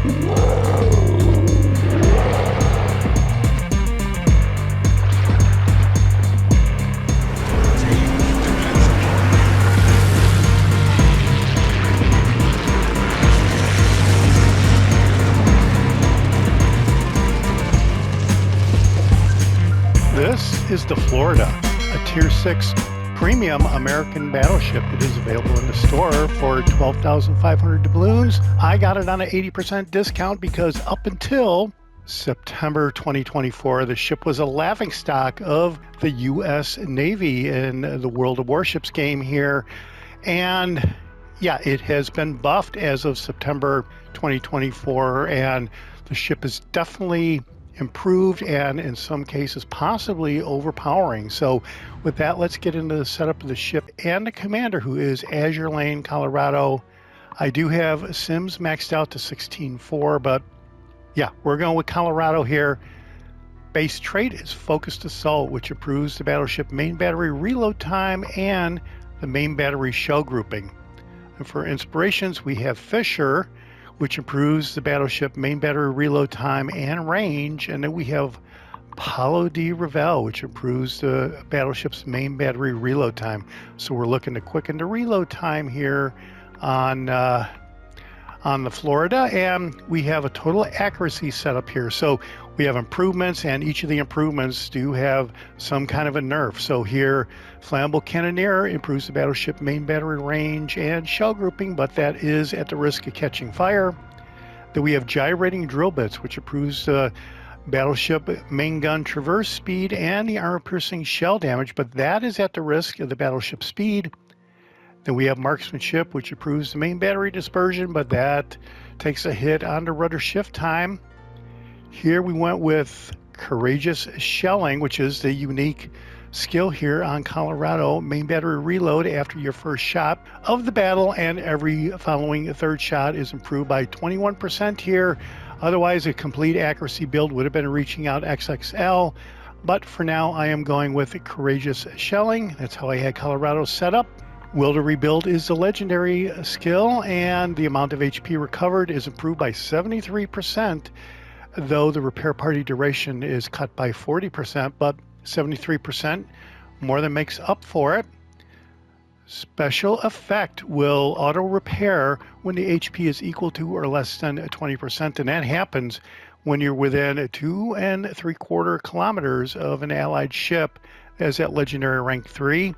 This is the Florida, a Tier 6 premium American battleship. It is available in the store for $12,500 doubloons. I got it on an 80% discount because up until September 2024, the ship was a laughingstock of the U.S. Navy in the World of Warships game here. And yeah, it has been buffed as of September 2024, and the ship is definitely improved and in some cases possibly overpowering. So with that, let's get into the setup of the ship and the commander, who is Azure Lane, Colorado. I do have Sims maxed out to 16.4, but yeah, we're going with Colorado here. Base trait is focused assault, which improves the battleship main battery reload time and the main battery shell grouping. And for inspirations, we have Fisher, which improves the battleship main battery reload time and range. And then we have Paulo de Revel, which improves the battleship's main battery reload time. So we're looking to quicken the reload time here on the Florida, and we have a total accuracy setup here. So we have improvements, and each of the improvements do have some kind of a nerf. So here, Flammable Cannoneer improves the battleship main battery range and shell grouping, but that is at the risk of catching fire. Then we have Gyrating Drill Bits, which improves the battleship main gun traverse speed and the armor-piercing shell damage, but that is at the risk of the battleship speed. Then we have Marksmanship, which improves the main battery dispersion, but that takes a hit on the rudder shift time. Here we went with Courageous Shelling, which is the unique skill here on Colorado. Main battery reload after your first shot of the battle, and every following third shot is improved by 21% here. Otherwise, a complete accuracy build would have been reaching out XXL, but for now I am going with Courageous Shelling. That's how I had Colorado set up. Will to Rebuild is the legendary skill, and the amount of HP recovered is improved by 73%, though the repair party duration is cut by 40%, but 73% more than makes up for it. Special effect will auto repair when the HP is equal to or less than 20%, and that happens when you're within 2 3/4 kilometers of an allied ship, as at legendary rank 3.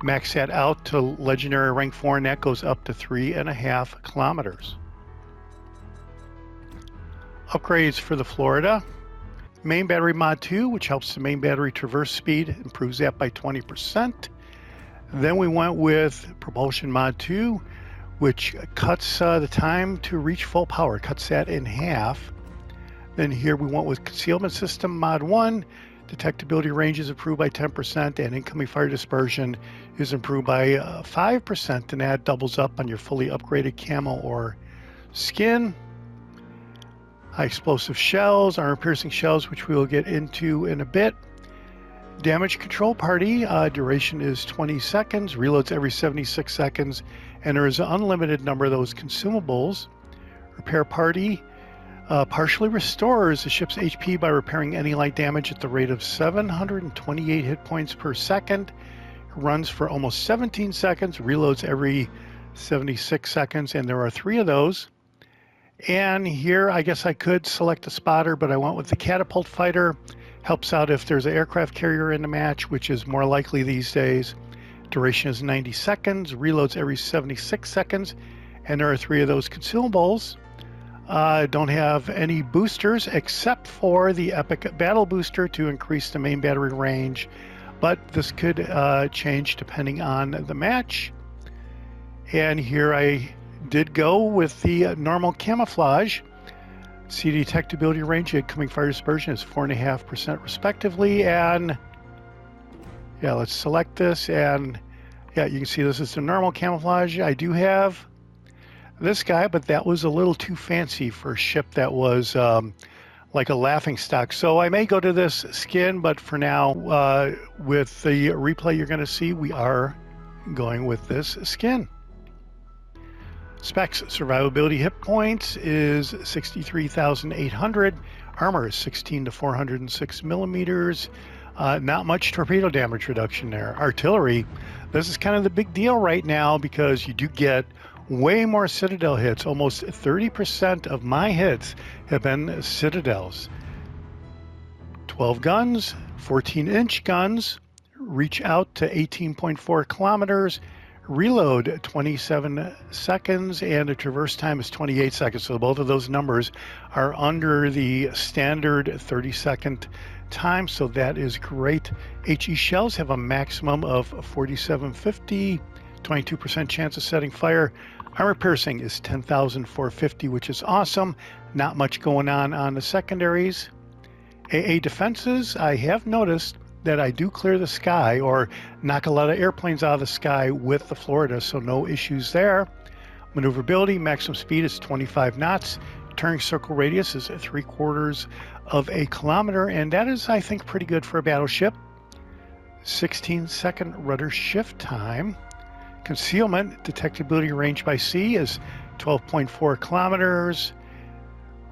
Max that out to legendary rank 4, and that goes up to 3.5 kilometers. Upgrades for the Florida. Main battery mod 2, which helps the main battery traverse speed, improves that by 20%. Then we went with propulsion mod 2, which cuts the time to reach full power, cuts that in half. Then here we went with concealment system mod 1. Detectability range is improved by 10%, and incoming fire dispersion is improved by 5%, and that doubles up on your fully upgraded camo or skin. High explosive shells, armor-piercing shells, which we will get into in a bit. Damage control party, duration is 20 seconds, reloads every 76 seconds, and there is an unlimited number of those consumables. Repair party partially restores the ship's HP by repairing any light damage at the rate of 728 hit points per second. It runs for almost 17 seconds, reloads every 76 seconds, and there are 3 of those. And here, I guess I could select a spotter, but I went with the catapult fighter. Helps out if there's an aircraft carrier in the match, which is more likely these days. Duration is 90 seconds, reloads every 76 seconds, and there are 3 of those consumables. Don't have any boosters except for the Epic Battle Booster to increase the main battery range, but this could change depending on the match. And here I did go with the normal camouflage. See, detectability range, incoming fire dispersion is 4.5% respectively, and yeah, let's select this, and yeah, you can see this is the normal camouflage. I do have this guy, but that was a little too fancy for a ship that was like a laughingstock. So I may go to this skin, but for now, with the replay you're going to see, we are going with this skin. Specs: survivability hit points is 63,800. Armor is 16 to 406 millimeters. Not much torpedo damage reduction there. Artillery, this is kind of the big deal right now because you do get way more Citadel hits. Almost 30% of my hits have been Citadels. 12 guns, 14-inch guns, reach out to 18.4 kilometers, reload 27 seconds, and a traverse time is 28 seconds. So both of those numbers are under the standard 30-second time, so that is great. HE shells have a maximum of 4750, 22% chance of setting fire. Armor piercing is 10,450, which is awesome. Not much going on the secondaries. AA defenses, I have noticed that I do clear the sky or knock a lot of airplanes out of the sky with the Florida, so no issues there. Maneuverability, maximum speed is 25 knots. Turning circle radius is 3/4 of a kilometer, and that is, I think, pretty good for a battleship. 16-second rudder shift time. Concealment, detectability range by sea is 12.4 kilometers.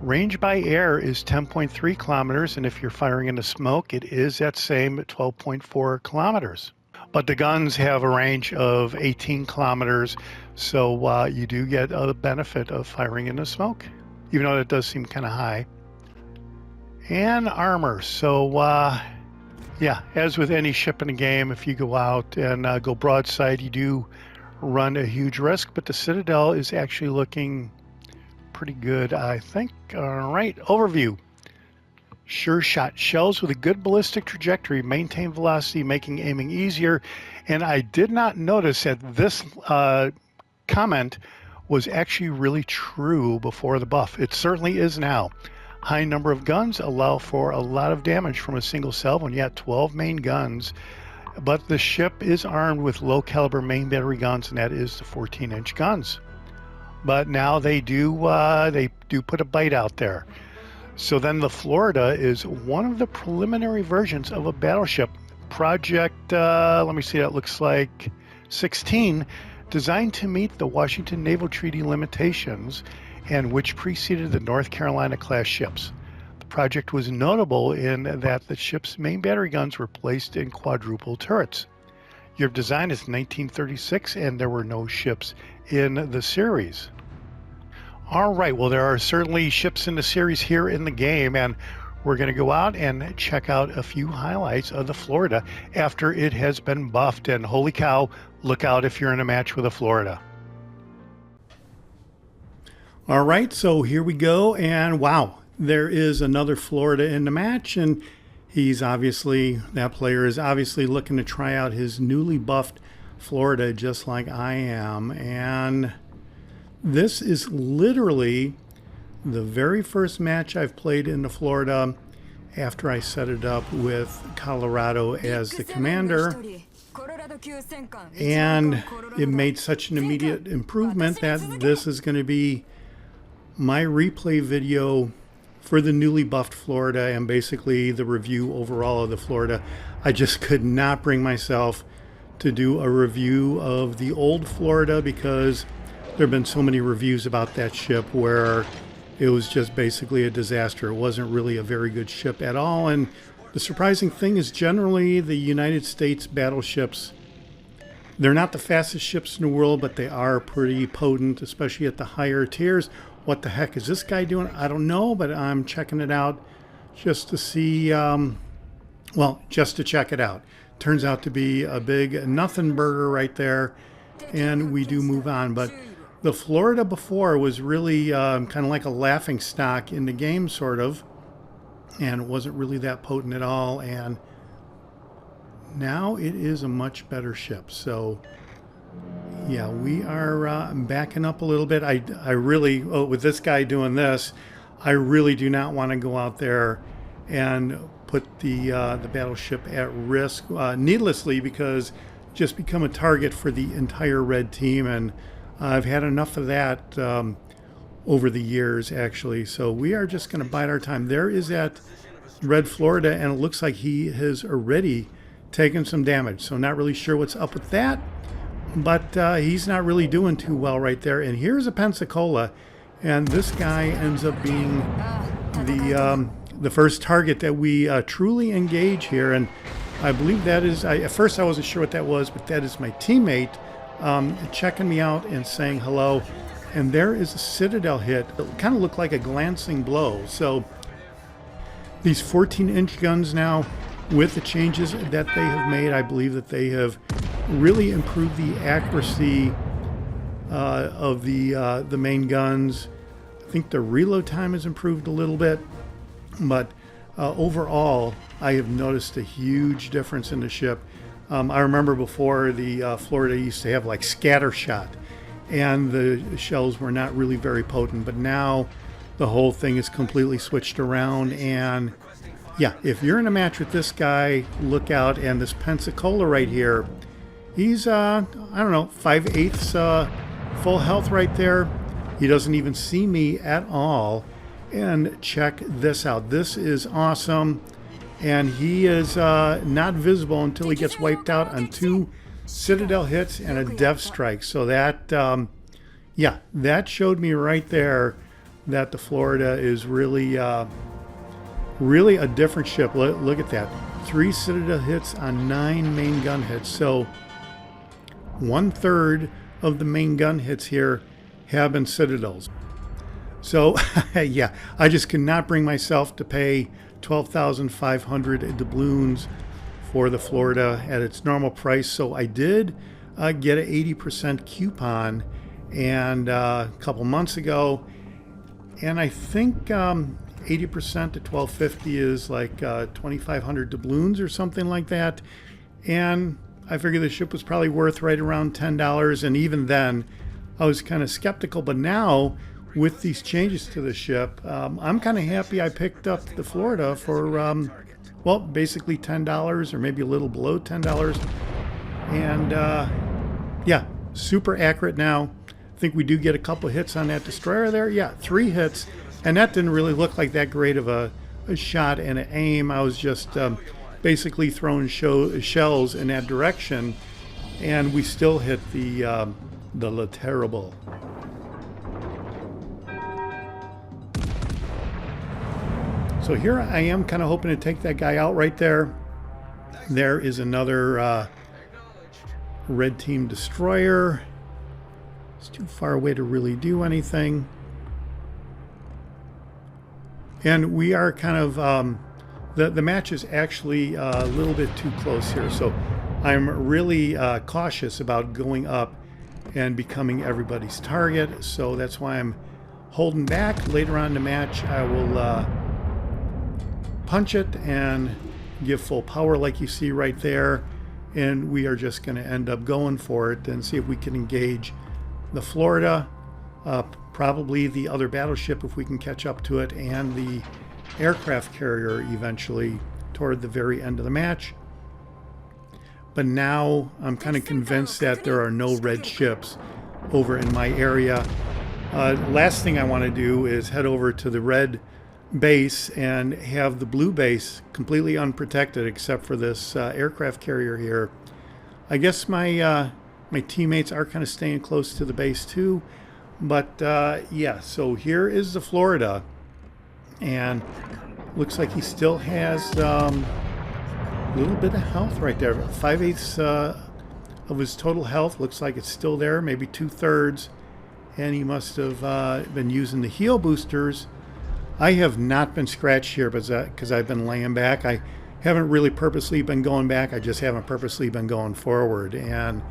Range by air is 10.3 kilometers, and if you're firing into smoke, it is that same 12.4 kilometers. But the guns have a range of 18 kilometers, so you do get a benefit of firing into smoke, even though it does seem kind of high. And armor. So, yeah, as with any ship in a game, if you go out and go broadside, you do run a huge risk, but the Citadel is actually looking pretty good, I think. All right, overview. Sure shot shells with a good ballistic trajectory, maintain velocity, making aiming easier. And I did not notice that this comment was actually really true before the buff. It certainly is now. High number of guns allow for a lot of damage from a single salvo, and yet 12 main guns. But the ship is armed with low caliber main battery guns, and that is the 14-inch guns. But now they do put a bite out there. So then the Florida is one of the preliminary versions of a battleship. Project, let me see, that looks like 16, designed to meet the Washington Naval Treaty limitations, and which preceded the North Carolina class ships. The project was notable in that the ship's main battery guns were placed in quadruple turrets. Year of design is 1936, and there were no ships in the series. All right, well, there are certainly ships in the series here in the game, and we're going to go out and check out a few highlights of the Florida after it has been buffed. And holy cow, look out if you're in a match with a Florida. All right, so here we go, and wow, there is another Florida in the match, and that player is obviously looking to try out his newly buffed Florida just like I am. And this is literally the very first match I've played in the Florida after I set it up with Colorado as the commander. And it made such an immediate improvement that this is going to be my replay video for the newly buffed Florida and basically the review overall of the Florida. I just could not bring myself to do a review of the old Florida because there have been so many reviews about that ship where it was just basically a disaster. It wasn't really a very good ship at all. And the surprising thing is generally the United States battleships, they're not the fastest ships in the world, but they are pretty potent, especially at the higher tiers. What the heck is this guy doing? I don't know, but I'm checking it out just to see, just to check it out. Turns out to be a big nothing burger right there, and we do move on. But the Florida before was really kind of like a laughing stock in the game, sort of, and it wasn't really that potent at all. And now it is a much better ship. So yeah, we are backing up a little bit. I really, with this guy doing this, I really do not want to go out there and put the battleship at risk needlessly, because just become a target for the entire red team, and I've had enough of that over the years, actually. So we are just going to bide our time. There is that red Florida, and it looks like he has already taken some damage. So not really sure what's up with that. but he's not really doing too well right there. And here's a Pensacola, and this guy ends up being the first target that we truly engage here. And I believe that is, at first I wasn't sure what that was, but that is my teammate checking me out and saying hello. And there is a Citadel hit. It kind of looked like a glancing blow. So these 14-inch guns now, with the changes that they have made, I believe that they have really improved the accuracy of the main guns. I think the reload time has improved a little bit, but overall, I have noticed a huge difference in the ship. I remember before the Florida used to have like scatter shot, and the shells were not really very potent, but now the whole thing is completely switched around. And yeah, if you're in a match with this guy, look out. And this Pensacola right here, he's I don't know, 5/8 full health right there. He doesn't even see me at all. And check this out. This is awesome. And he is not visible until he gets wiped out on 2 Citadel hits and a dev strike. So that, yeah, that showed me right there that the Florida is really, really a different ship. Look at that. 3 Citadel hits on 9 main gun hits. So 1/3 of the main gun hits here have been Citadels. So yeah, I just could not bring myself to pay 12,500 doubloons for the Florida at its normal price. So I did get an 80% coupon and a couple months ago, and I think 80% to 1250 is like 2,500 doubloons or something like that. And I figured the ship was probably worth right around $10, and even then I was kind of skeptical. But now with these changes to the ship, I'm kind of happy I picked up the Florida for well, basically $10 or maybe a little below $10. And yeah, super accurate now. I think we do get a couple hits on that destroyer there. Yeah, 3 hits, and that didn't really look like that great of a shot and an aim. I was just basically throwing shells in that direction, and we still hit the Le Terrible. So here I am kind of hoping to take that guy out right there. There is another red team destroyer. It's too far away to really do anything. And we are kind of, the match is actually a little bit too close here. So I'm really cautious about going up and becoming everybody's target. So that's why I'm holding back. Later on in the match, I will punch it and give full power like you see right there, and we are just going to end up going for it and see if we can engage the Florida, probably the other battleship if we can catch up to it, and the aircraft carrier eventually toward the very end of the match. But now I'm kind of convinced that there are no red ships over in my area. Last thing I want to do is head over to the red base and have the blue base completely unprotected except for this aircraft carrier here. I guess my my teammates are kind of staying close to the base too, but yeah, so here is the Florida, and looks like he still has a little bit of health right there. 5/8 of his total health looks like it's still there, maybe 2/3, and he must have been using the heal boosters. I have not been scratched here because I've been laying back. I haven't really purposely been going back. I just haven't purposely been going forward. And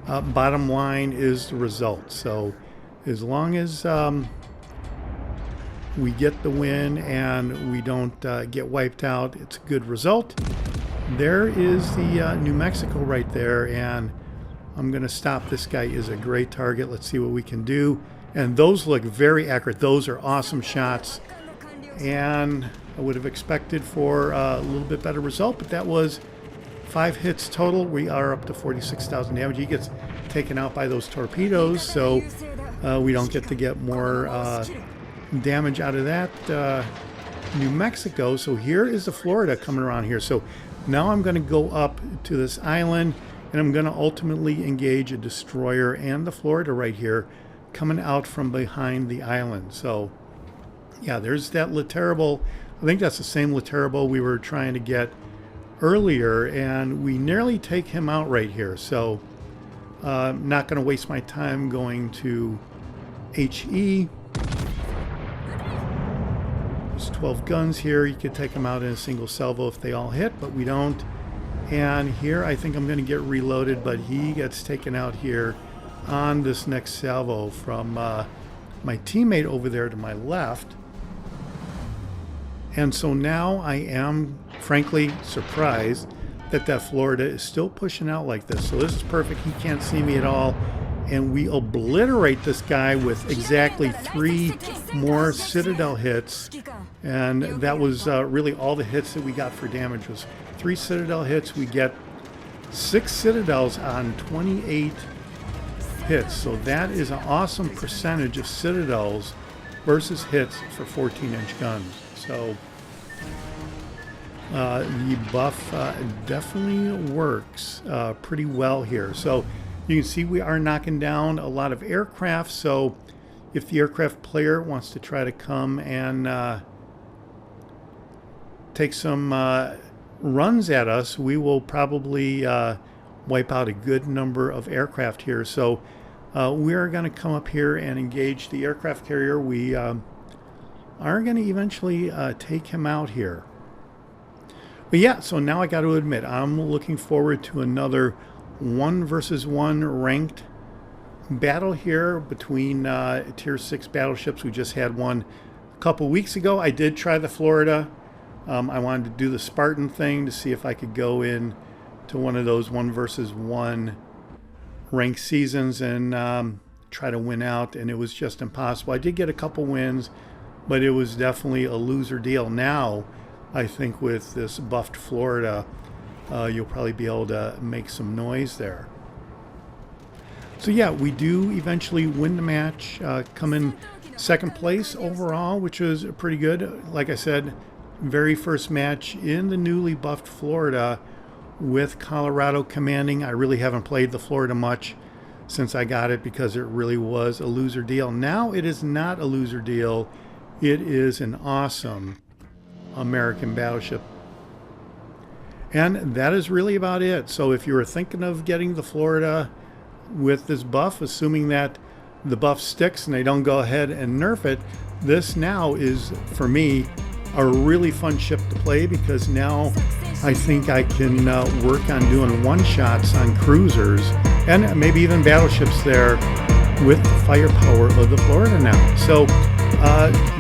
bottom line is the result. So as long as we get the win and we don't get wiped out, it's a good result. There is the New Mexico right there, and I'm going to stop. This guy is a great target. Let's see what we can do. And those look very accurate. Those are awesome shots. And I would have expected for a little bit better result, but that was 5 hits total. We are up to 46,000 damage. He gets taken out by those torpedoes, so we don't get to get more damage out of that New Mexico. So here is the Florida coming around here. So now I'm going to go up to this island, And I'm going to ultimately engage a destroyer and the Florida right here coming out from behind the island. So yeah, there's that terrible. I think that's the same terrible we were trying to get earlier, and we nearly take him out right here. So I'm not going to waste my time going to HE. There's 12 guns here. You could take them out in a single salvo if they all hit, but we don't. And here I think I'm going to get reloaded, but he gets taken out here on this next salvo from my teammate over there to my left. And so now I am frankly surprised that Florida is still pushing out like this. So this is perfect. He can't see me at all. And we obliterate this guy with exactly 3 more Citadel hits. And that was really all the hits that we got for damage was 3 Citadel hits. We get 6 Citadels on 28 hits. So that is an awesome percentage of Citadels versus hits for 14-inch guns. So the buff definitely works pretty well here. So you can see we are knocking down a lot of aircraft. So if the aircraft player wants to try to come and take some runs at us, we will probably wipe out a good number of aircraft here. So we are going to come up here and engage the aircraft carrier. We are going to eventually take him out here. But yeah, so now I got to admit, I'm looking forward to another 1 versus 1 ranked battle here between Tier 6 battleships. We just had one a couple weeks ago. I did try the Florida. I wanted to do the Spartan thing to see if I could go in to one of those 1 versus 1 ranked seasons and try to win out, and it was just impossible. I did get a couple wins, but it was definitely a loser deal. Now I think with this buffed Florida, you'll probably be able to make some noise there. So yeah, we do eventually win the match, come in 2nd place overall, which was pretty good. Like I said, very first match in the newly buffed Florida with Colorado commanding. I really haven't played the Florida much since I got it because it really was a loser deal. Now it is not a loser deal. It is an awesome American battleship. And that is really about it. So if you were thinking of getting the Florida with this buff, assuming that the buff sticks and they don't go ahead and nerf it, this now is, for me, a really fun ship to play, because now I think I can work on doing one-shots on cruisers and maybe even battleships there with the firepower of the Florida now. So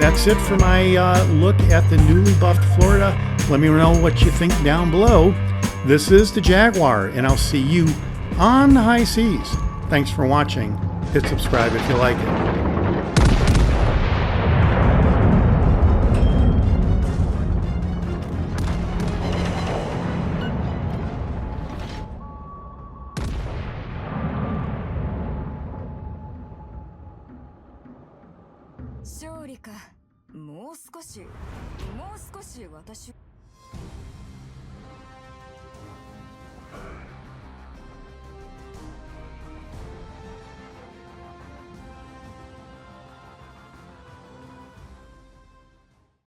that's it for my look at the newly buffed Florida. Let me know what you think down below. This is the Jaguar, and I'll see you on the high seas. Thanks for watching. Hit subscribe if you like it. Shorika, もう少し私